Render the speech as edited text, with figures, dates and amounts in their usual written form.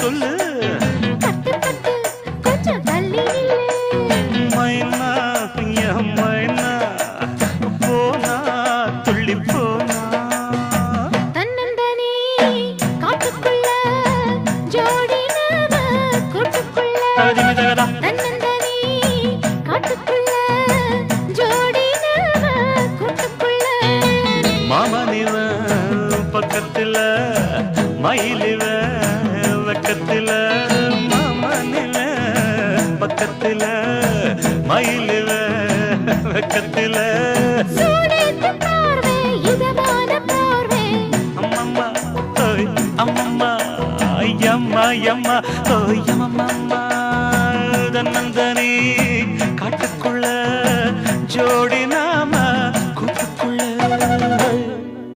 சொல்லு கொஞ்சம் தள்ளி மைனா என் மைனா போனா துள்ளி போனா தன்னந்தனி காட்டுக்குள்ள ஜோடி நாம கூட்டுக்குள்ள தன்னந்தனி காட்டுக்குள்ள ஜோடி நாம கூட்டுக்குள்ள மாமனிவ பக்கத்துல மயிலிவ வெக்கத்துல மாமனிவ பக்கத்துல மயிலிவ வெக்கத்துல சூடேத்து பார்வை இதமான பார்வை அம்மம்மா ஓய் அம்மம்மா ஐயம்மா யம்மா ஓய் அம்மம்மா தன்னந்தனி காட்டுக்குள்ள ஜோடி